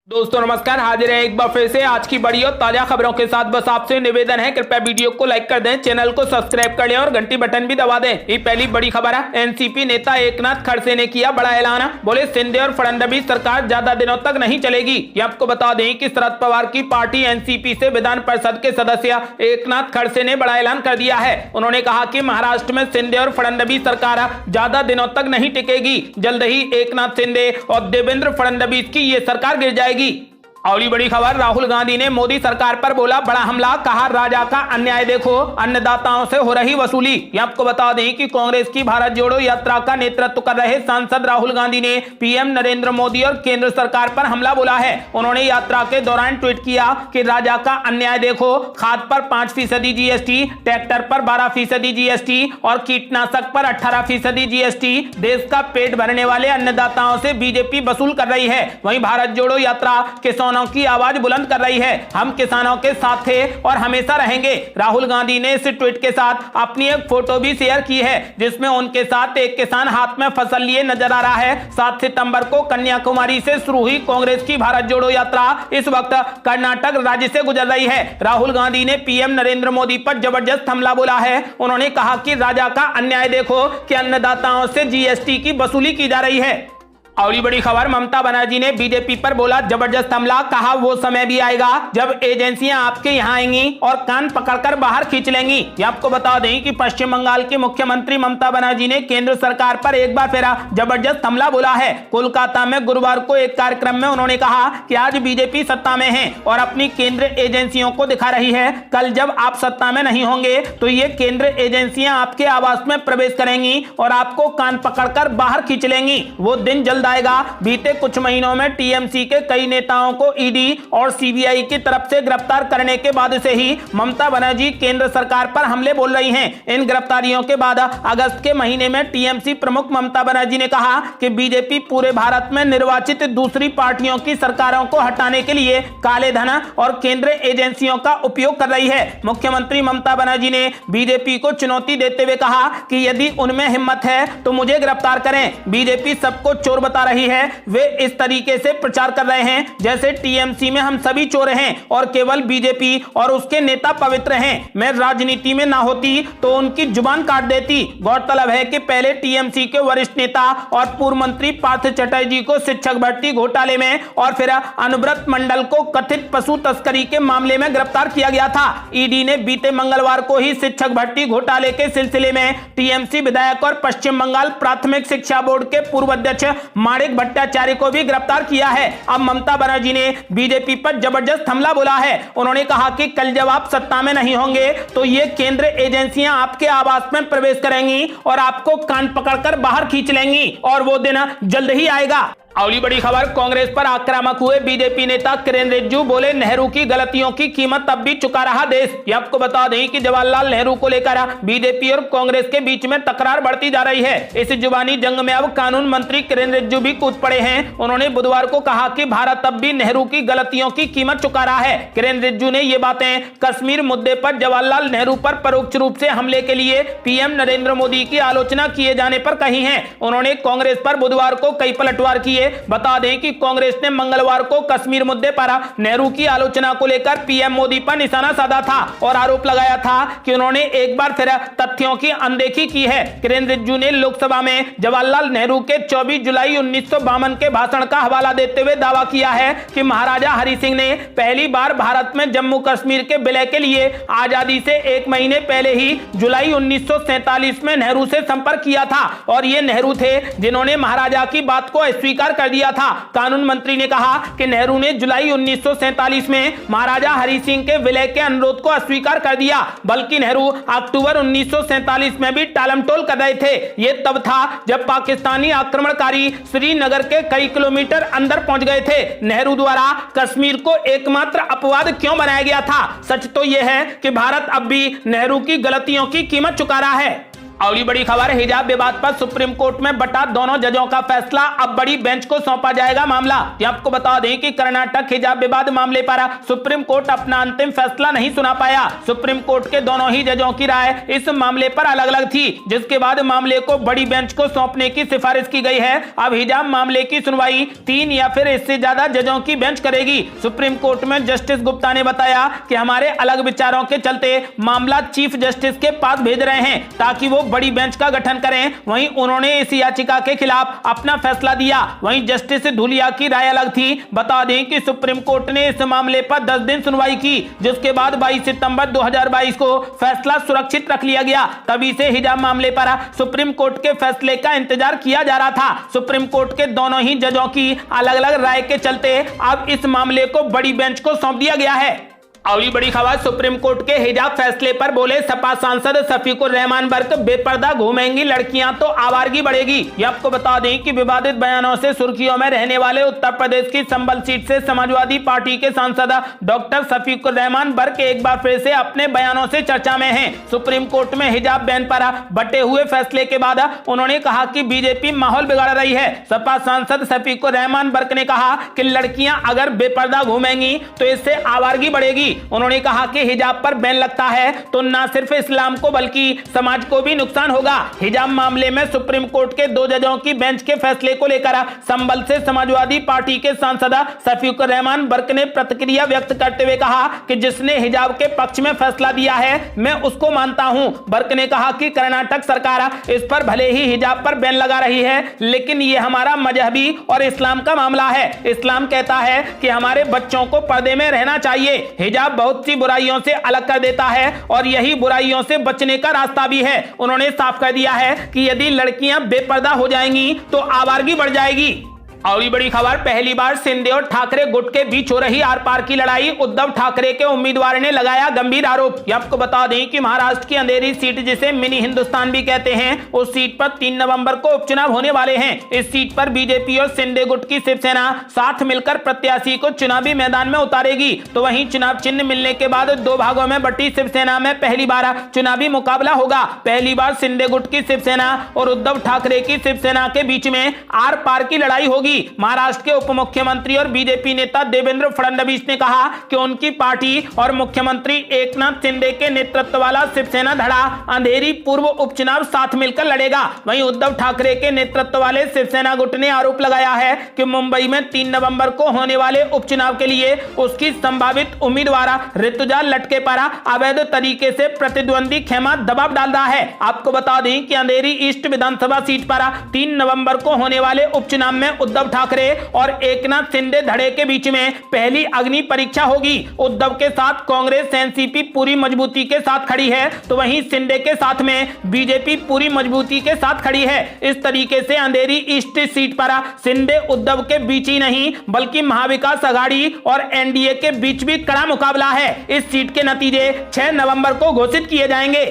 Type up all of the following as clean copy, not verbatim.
दोस्तों नमस्कार, हाजिर है एक बार फिर से आज की बड़ी और ताजा खबरों के साथ। बस आपसे निवेदन है, कृपया वीडियो को लाइक कर दें, चैनल को सब्सक्राइब कर लें और घंटी बटन भी दबा दें। ये पहली बड़ी खबर है। एनसीपी नेता एकनाथ खड़से ने किया बड़ा ऐलान। बोले शिंदे और फडणवीस सरकार ज्यादा दिनों तक नहीं चलेगी। ये आपको बता दें कि शरद पवार की पार्टी एनसीपी से विधान परिषद के सदस्य एकनाथ खड़से ने बड़ा ऐलान कर दिया है। उन्होंने कहा कि महाराष्ट्र में शिंदे और फडणवीस सरकार ज्यादा दिनों तक नहीं टिकेगी। जल्द ही एकनाथ शिंदे और देवेंद्र फडणवीस की ये सरकार गिर जाएगी। अगली बड़ी खबर, राहुल गांधी ने मोदी सरकार पर बोला बड़ा हमला, कहा राजा का अन्याय देखो, अन्नदाताओं से हो रही वसूली। ये आपको बता दें कि कांग्रेस की भारत जोड़ो यात्रा का नेतृत्व कर रहे सांसद राहुल गांधी ने पीएम नरेंद्र मोदी और केंद्र सरकार पर हमला बोला है। उन्होंने यात्रा के दौरान ट्वीट किया कि राजा का अन्याय देखो, खाद पर 5% जीएसटी, ट्रैक्टर पर 12% जीएसटी और कीटनाशक पर 18% जीएसटी देश का पेट भरने वाले अन्नदाताओं से बीजेपी वसूल कर रही है। वहीं भारत जोड़ो यात्रा किसानों की आवाज बुलंद कर रही है। हम किसानों के साथ थे और हमेशा रहेंगे। राहुल गांधी ने इस ट्वीट के साथ अपनी एक फोटो भी शेयर की है, जिसमें उनके साथ एक किसान हाथ में फसल लिए नजर आ रहा है। 7 सितंबर को कन्याकुमारी से शुरू हुई कांग्रेस की भारत जोड़ो यात्रा इस वक्त कर्नाटक राज्य से गुजर रही है। राहुल गांधी ने पीएम नरेंद्र मोदी पर जबरदस्त हमला बोला है। उन्होंने कहा कि राजा का अन्याय देखो कि अन्नदाताओं से जीएसटी की वसूली की जा रही है। अगली बड़ी खबर, ममता बनर्जी ने बीजेपी पर बोला जबरदस्त हमला, कहा वो समय भी आएगा जब एजेंसियां आपके यहां आएंगी और कान पकड़कर बाहर खींच लेंगी। ये आपको बता दें कि पश्चिम बंगाल की मुख्यमंत्री ममता बनर्जी ने केंद्र सरकार पर एक बार फिर जबरदस्त हमला बोला है। कोलकाता में गुरुवार को एक कार्यक्रम में उन्होंने कहा कि आज बीजेपी सत्ता में है और अपनी केंद्र एजेंसियों को दिखा रही है। कल जब आप सत्ता में नहीं होंगे तो ये केंद्र एजेंसियां आपके आवास में प्रवेश करेंगी और आपको कान पकड़कर बाहर खींच लेंगी। वो दिन जल्द आएगा। बीते कुछ महीनों में टीएमसी के कई नेताओं को ईडी और सीबीआई की तरफ से गिरफ्तार करने के बाद से ही ममता बनर्जी केंद्र सरकार पर हमले बोल रही हैं। इन गिरफ्तारियों के बाद अगस्त के महीने में टीएमसी प्रमुख ममता बनर्जी ने कहा कि बीजेपी पूरे भारत में निर्वाचित दूसरी पार्टियों की सरकारों को हटाने के लिए काले धन और केंद्र एजेंसियों का उपयोग कर रही है। मुख्यमंत्री ममता बनर्जी ने बीजेपी को चुनौती देते हुए कहा कि यदि उनमें हिम्मत है तो मुझे गिरफ्तार करें। बीजेपी सबको चोर बता रही है। वे इस तरीके से प्रचार कर रहे हैं जैसे टीएमसी में हम सभी चोर हैं और केवल बीजेपी और उसके नेता पवित्र हैं। मैं राजनीति में ना होती तो उनकी जुबान काट देती। गौरतलब है कि पहले टीएमसी के वरिष्ठ नेता और पूर्व मंत्री पार्थ चटर्जी को शिक्षक भर्ती घोटाले में और फिर अनुव्रत मंडल को कथित पशु तस्करी के मामले में गिरफ्तार किया गया था। ईडी ने बीते मंगलवार को ही शिक्षक भर्ती घोटाले के सिलसिले में टीएमसी विधायक और पश्चिम बंगाल प्राथमिक शिक्षा बोर्ड के पूर्व अध्यक्ष माणिक भट्टाचार्य को भी गिरफ्तार किया है। अब ममता बनर्जी ने बीजेपी पर जबरदस्त हमला बोला है। उन्होंने कहा कि कल जब आप सत्ता में नहीं होंगे तो ये केंद्र एजेंसियां आपके आवास में प्रवेश करेंगी और आपको कान पकड़कर बाहर खींच लेंगी और वो दिन जल्द ही आएगा। अगली बड़ी खबर, कांग्रेस पर आक्रामक हुए बीजेपी नेता किरेन रिजिजू, बोले नेहरू की गलतियों की कीमत तब भी चुका रहा देश। ये आपको बता दें कि जवाहरलाल नेहरू को लेकर बीजेपी और कांग्रेस के बीच में तकरार बढ़ती जा रही है। इस जुबानी जंग में अब कानून मंत्री किरेन रिजिजू भी कूद पड़े हैं। उन्होंने बुधवार को कहा कि भारत अब भी नेहरू की गलतियों की कीमत चुका रहा है। किरेन रिजिजू ने ये बातें कश्मीर मुद्दे पर जवाहरलाल नेहरू पर परोक्ष रूप से हमले के लिए पीएम नरेंद्र मोदी की आलोचना किए जाने पर कही है। उन्होंने कांग्रेस पर बुधवार को कई पलटवार किए। बता दें कि कांग्रेस ने मंगलवार को कश्मीर मुद्दे पर नेहरू की आलोचना को लेकर पीएम मोदी पर निशाना साधा था और आरोप लगाया था कि उन्होंने एक बार फिर तथ्यों की अनदेखी की है। किरेन रिजिजू ने लोकसभा में जवाहरलाल नेहरू के 24 जुलाई 1952 के भाषण का हवाला देते हुए दावा किया है कि महाराजा हरि सिंह ने पहली बार भारत में जम्मू कश्मीर के विलय के लिए आजादी से 1 महीने पहले ही जुलाई 1947 में नेहरू से संपर्क किया था और ये नेहरू थे जिन्होंने महाराजा की बात को अस्वीकार कर दिया था। कानून मंत्री ने कहा कि नेहरू ने जुलाई 1947 में महाराजा हरि सिंह के विलय के अनुरोध को अस्वीकार कर दिया, बल्कि नेहरू अक्टूबर 1947 में भी टालमटोल कर रहे थे। यह तब था जब पाकिस्तानी आक्रमणकारी श्रीनगर के कई किलोमीटर अंदर पहुंच गए थे। नेहरू द्वारा कश्मीर को एकमात्र अपवाद क्यों बनाया गया था? सच तो यह है कि भारत अब भी नेहरू की गलतियों की कीमत चुका रहा है। अगली बड़ी खबर, हिजाब विवाद पर सुप्रीम कोर्ट में बटा दोनों जजों का फैसला, अब बड़ी बेंच को सौंपा जाएगा मामला। आपको बता दें कि कर्नाटक हिजाब विवाद मामले पर सुप्रीम कोर्ट अपना अंतिम फैसला नहीं सुना पाया। सुप्रीम कोर्ट के दोनों ही जजों की राय इस मामले पर अलग अलग थी, जिसके बाद मामले को बड़ी बेंच को सौंपने की सिफारिश की गई है। अब हिजाब मामले की सुनवाई 3 या फिर इससे ज्यादा जजों की बेंच करेगी। सुप्रीम कोर्ट में जस्टिस गुप्ता ने बताया कि हमारे अलग विचारों के चलते मामला चीफ जस्टिस के पास भेज रहे हैं ताकि वो बड़ी बेंच का गठन करें। वहीं उन्होंने इस याचिका के खिलाफ अपना फैसला दिया। वहीं जस्टिस धूलिया की राय अलग थी। बता दें कि सुप्रीम कोर्ट ने इस मामले पर 10 दिन सुनवाई की, जिसके बाद 22 सितंबर 2022 को फैसला सुरक्षित रख लिया गया। तभी से हिजाब मामले पर सुप्रीम कोर्ट के फैसले का इंतजार किया जा रहा था। सुप्रीम कोर्ट के दोनों ही जजों की अलग अलग राय के चलते अब इस मामले को बड़ी बेंच को सौंप दिया गया है। अगली बड़ी खबर, सुप्रीम कोर्ट के हिजाब फैसले पर बोले सपा सांसद शफीकुर रहमान बर्क, बेपर्दा घूमेंगी लड़कियां तो आवारगी बढ़ेगी। ये आपको बता दें कि विवादित बयानों से सुर्खियों में रहने वाले उत्तर प्रदेश की संभल सीट से समाजवादी पार्टी के सांसद डॉक्टर शफीकुर रहमान बर्क एक बार फिर से अपने बयानों से चर्चा में हैं। सुप्रीम कोर्ट में हिजाब बैन पर बटे हुए फैसले के बाद उन्होंने कहा कि बीजेपी माहौल बिगाड़ रही है। सपा सांसद शफीकुर रहमान बर्क ने कहा कि लड़कियां अगर बेपर्दा घूमेंगी तो इससे आवारगी बढ़ेगी। उन्होंने कहा कि हिजाब पर बैन लगता है तो न सिर्फ इस्लाम को बल्कि समाज को भी नुकसान होगा। हिजाब मामले में सुप्रीम कोर्ट के 2 जजों की बेंच के फैसले को लेकर संभल से समाजवादी पार्टी के सांसद शफीकुर रहमान बर्क ने प्रतिक्रिया व्यक्त करते हुए कहा कि जिसने हिजाब के पक्ष में फैसला दिया है मैं उसको मानता हूं। बर्क ने कहा कि कर्नाटक सरकार इस पर भले ही हिजाब पर बैन लगा रही है, लेकिन यह हमारा मजहबी और इस्लाम का मामला है। इस्लाम कहता है कि हमारे बच्चों को पर्दे में रहना चाहिए। हिजाब बहुत सी बुराइयों से अलग कर देता है और यही बुराइयों से बचने का रास्ता भी है। उन्होंने साफ कर दिया है कि यदि लड़कियां बेपर्दा हो जाएंगी तो आवारगी बढ़ जाएगी। अगली बड़ी खबर, पहली बार शिंदे और ठाकरे गुट के बीच हो रही आर पार की लड़ाई, उद्धव ठाकरे के उम्मीदवार ने लगाया गंभीर आरोप। आपको बता दें कि महाराष्ट्र की अंधेरी सीट, जिसे मिनी हिंदुस्तान भी कहते हैं, उस सीट पर 3 नवंबर को उपचुनाव होने वाले हैं। इस सीट पर बीजेपी और शिंदे गुट की शिवसेना साथ मिलकर प्रत्याशी को चुनावी मैदान में उतारेगी। तो वहीं चुनाव चिन्ह मिलने के बाद 2 भागों में बटी शिवसेना में पहली बार चुनावी मुकाबला होगा। पहली बार शिंदे गुट की शिवसेना और उद्धव ठाकरे की शिवसेना के बीच में आर पार की लड़ाई होगी। महाराष्ट्र के उप मुख्यमंत्री और बीजेपी नेता देवेंद्र फडणवीस ने कहा कि उनकी पार्टी और मुख्यमंत्री एकनाथ शिंदे के नेतृत्व वाला शिवसेना धड़ा अंधेरी पूर्व उपचुनाव साथ मिलकर लड़ेगा। वहीं उद्धव ठाकरे के नेतृत्व वाले शिवसेना गुट ने आरोप लगाया है कि मुंबई में 3 नवंबर को होने वाले उपचुनाव के लिए उसकी संभावित उम्मीदवार ऋतुजा लटके पर अवैध तरीके से प्रतिद्वंदी खेमा दबाव डाल रहा है। आपको बता दें कि अंधेरी ईस्ट विधानसभा सीट पर 3 नवंबर को होने वाले उपचुनाव में उद्धव ठाकरे और एकनाथ शिंदे धड़े के बीच में पहली अग्नि परीक्षा होगी। उद्धव के साथ कांग्रेस एनसीपी पूरी मजबूती के साथ खड़ी है, तो वहीं शिंदे के साथ में बीजेपी पूरी मजबूती के साथ खड़ी है। इस तरीके से अंधेरी ईस्ट सीट पर शिंदे उद्धव के बीच ही नहीं बल्कि महाविकास आघाड़ी और एनडीए के बीच भी कड़ा मुकाबला है। इस सीट के नतीजे 6 नवंबर को घोषित किए जाएंगे।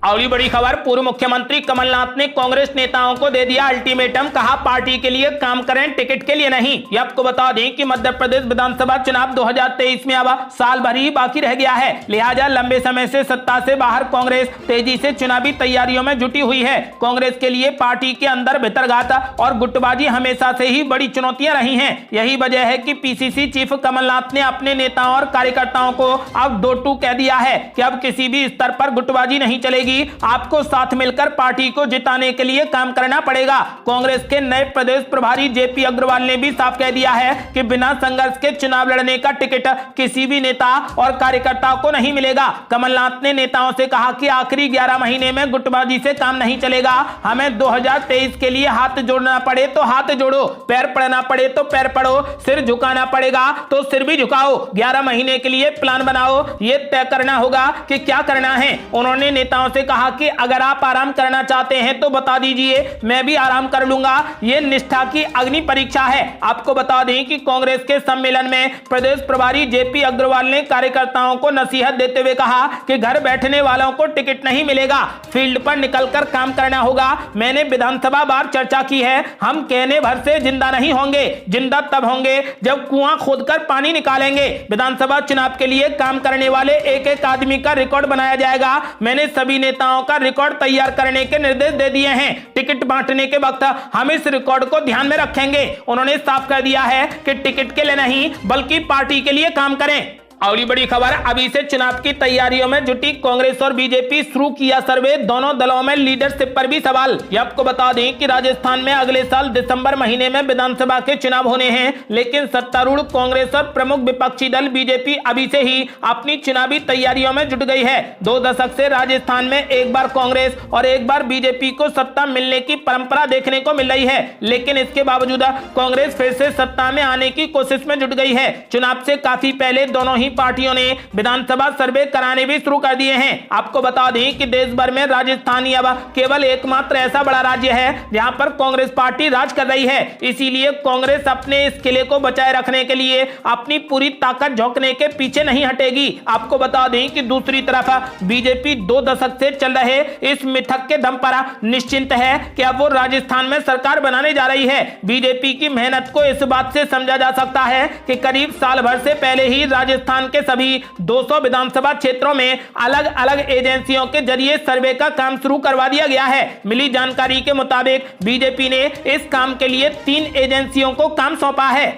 अगली बड़ी खबर, पूर्व मुख्यमंत्री कमलनाथ ने कांग्रेस नेताओं को दे दिया अल्टीमेटम, कहा पार्टी के लिए काम करें, टिकट के लिए नहीं। ये आपको बता दें कि मध्य प्रदेश विधानसभा चुनाव 2023 में अब साल भर ही बाकी रह गया है। लिहाजा लंबे समय से सत्ता से बाहर कांग्रेस तेजी से चुनावी तैयारियों में जुटी हुई है। कांग्रेस के लिए पार्टी के अंदर भितरघात और गुटबाजी हमेशा से ही बड़ी चुनौतियां रही हैं। यही वजह है कि पीसीसी चीफ कमलनाथ ने अपने नेताओं और कार्यकर्ताओं को अब 2-2 कह दिया है कि अब किसी भी स्तर पर गुटबाजी नहीं चलेगी। आपको साथ मिलकर पार्टी को जिताने के लिए काम करना पड़ेगा। कांग्रेस के नए प्रदेश प्रभारी जेपी अग्रवाल ने भी साफ कह दिया है कि बिना संघर्ष के चुनाव लड़ने का टिकट किसी भी नेता और कार्यकर्ता को नहीं मिलेगा। कमलनाथ ने नेताओं से कहा कि आखिरी 11 महीने में गुटबाजी से काम नहीं चलेगा। हमें 2023 के लिए हाथ जोड़ना पड़े तो हाथ जोड़ो, पैर पड़ना पड़े तो पैर पड़ो, सिर झुकाना पड़ेगा तो सिर भी झुकाओ। 11 महीने के लिए प्लान बनाओ, ये तय करना होगा कि क्या करना है। उन्होंने नेताओं से कहा कि अगर आप आराम करना चाहते हैं तो बता दीजिए, मैं भी आराम कर लूंगा। यह निष्ठा की अग्नि परीक्षा है। आपको बता दें कि कांग्रेस के सम्मेलन में प्रदेश प्रभारी जेपी अग्रवाल ने कार्यकर्ताओं को नसीहत देते हुए कहा कि घर बैठने वालों को टिकट नहीं मिलेगा, फील्ड पर निकलकर काम करना होगा। मैंने विधानसभा बार चर्चा की है, हम कहने भर से जिंदा नहीं होंगे, जिंदा तब होंगे जब कुआं खोदकर पानी निकालेंगे। विधानसभा चुनाव के लिए काम करने वाले एक एक आदमी का रिकॉर्ड बनाया जाएगा। मैंने सभी नेताओं का रिकॉर्ड तैयार करने के निर्देश दे दिए हैं। टिकट बांटने के वक्त हम इस रिकॉर्ड को ध्यान में रखेंगे। उन्होंने साफ कर दिया है कि टिकट के लिए नहीं बल्कि पार्टी के लिए काम करें। अगली बड़ी खबर, अभी से चुनाव की तैयारियों में जुटी कांग्रेस और बीजेपी, शुरू किया सर्वे, दोनों दलों में लीडरशिप पर भी सवाल। ये आपको बता दें कि राजस्थान में अगले साल दिसंबर महीने में विधानसभा के चुनाव होने हैं, लेकिन सत्तारूढ़ कांग्रेस और प्रमुख विपक्षी दल बीजेपी अभी से ही अपनी चुनावी तैयारियों में जुट गई है। 2 दशक से राजस्थान में एक बार कांग्रेस और एक बार बीजेपी को सत्ता मिलने की परंपरा देखने को मिल रही है, लेकिन इसके बावजूद कांग्रेस फिर से सत्ता में आने की कोशिश में जुट गई है। चुनाव से काफी पहले दोनों ही पार्टियों ने विधानसभा सर्वे कराने भी शुरू कर दिए हैं। आपको बता दें कि देश भर में राजस्थान अब केवल एकमात्र ऐसा बड़ा राज्य है जहां पर कांग्रेस पार्टी राज कर रही है। इसीलिए कांग्रेस अपने इस किले को बचाए रखने के लिए अपनी पूरी ताकत झोंकने के पीछे नहीं हटेगी। आपको बता दें कि दूसरी तरफ बीजेपी 2 दशक से चल रहे इस मिथक के दम पर निश्चिंत है कि अब वो राजस्थान में सरकार बनाने जा रही है। बीजेपी की मेहनत को इस बात से समझा जा सकता है कि करीब साल भर से पहले ही राजस्थान के सभी 200 विधानसभा क्षेत्रों में अलग अलग एजेंसियों के जरिए सर्वे का काम शुरू करवा दिया गया है। मिली जानकारी के मुताबिक बीजेपी ने इस काम के लिए 3 एजेंसियों को काम सौंपा है।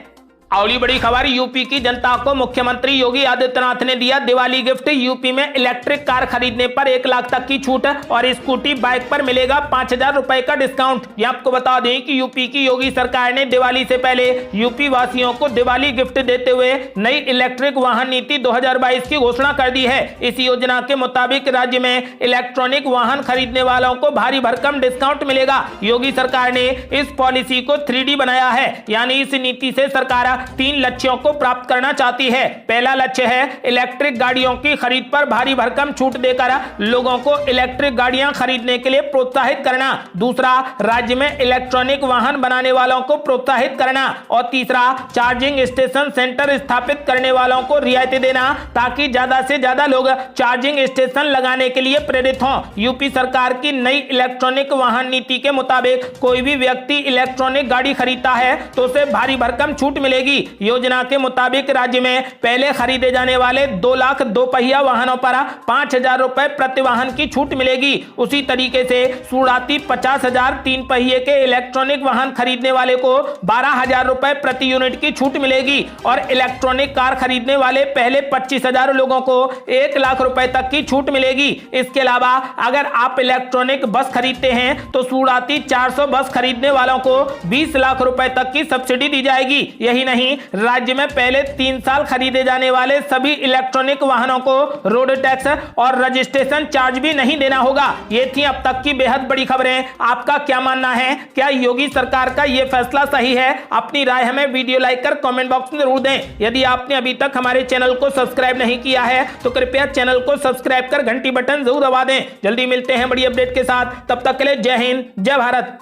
अगली बड़ी खबर, यूपी की जनता को मुख्यमंत्री योगी आदित्यनाथ ने दिया दिवाली गिफ्ट। यूपी में इलेक्ट्रिक कार खरीदने पर 1 लाख तक की छूट और स्कूटी बाइक पर मिलेगा 5000 रुपए का डिस्काउंट। ये आपको बता दें कि यूपी की योगी सरकार ने दिवाली से पहले यूपी वासियों को दिवाली गिफ्ट देते हुए नई इलेक्ट्रिक वाहन नीति 2022 की घोषणा कर दी है। इस योजना के मुताबिक राज्य में इलेक्ट्रॉनिक वाहन खरीदने वालों को भारी भरकम डिस्काउंट मिलेगा। योगी सरकार ने इस पॉलिसी को 3D बनाया है, यानी इस नीति से सरकार 3 लक्ष्यों को प्राप्त करना चाहती है। पहला लक्ष्य है इलेक्ट्रिक गाड़ियों की खरीद पर भारी भरकम छूट देकर लोगों को इलेक्ट्रिक गाड़ियां खरीदने के लिए प्रोत्साहित करना। दूसरा, राज्य में इलेक्ट्रॉनिक वाहन बनाने वालों को प्रोत्साहित करना। और तीसरा, चार्जिंग स्टेशन सेंटर स्थापित करने वालों को रियायतें देना ताकि ज्यादा से ज्यादा लोग चार्जिंग स्टेशन लगाने के लिए प्रेरित हों। यूपी सरकार की नई इलेक्ट्रॉनिक वाहन नीति के मुताबिक कोई भी व्यक्ति इलेक्ट्रॉनिक गाड़ी खरीदता है तो उसे भारी भरकम छूट मिलेगी। योजना के मुताबिक राज्य में पहले खरीदे जाने वाले 2 लाख 2 पहिया वाहनों पर 5000 रुपए प्रति वाहन की छूट मिलेगी। उसी तरीके से शुरुआती 50,000 3 पहिए के इलेक्ट्रॉनिक वाहन खरीदने वाले को 12,000 रुपए प्रति यूनिट की छूट मिलेगी और इलेक्ट्रॉनिक कार खरीदने वाले पहले 25,000 लोगों को 1 लाख रुपए तक की छूट मिलेगी। इसके अलावा अगर आप इलेक्ट्रॉनिक बस खरीदते हैं तो शुरुआती 400 बस खरीदने वालों को 20 लाख रुपए तक की सब्सिडी दी जाएगी। यही नहीं, राज्य में पहले 3 साल खरीदे जाने वाले सभी इलेक्ट्रॉनिक वाहनों को रोड टैक्स और रजिस्ट्रेशन चार्ज भी नहीं देना होगा। ये थी अब तक की बेहद बड़ी खबरें। आपका क्या मानना है? क्या योगी सरकार का यह फैसला सही है? अपनी राय हमें वीडियो लाइक कर कमेंट बॉक्स में जरूर दें। यदि आपने अभी तक हमारे चैनल को सब्सक्राइब नहीं किया है तो कृपया चैनल को सब्सक्राइब कर घंटी बटन जरूर दबा दें। जल्दी मिलते हैं बड़ी अपडेट के साथ, तब तक के लिए जय हिंद, जय भारत।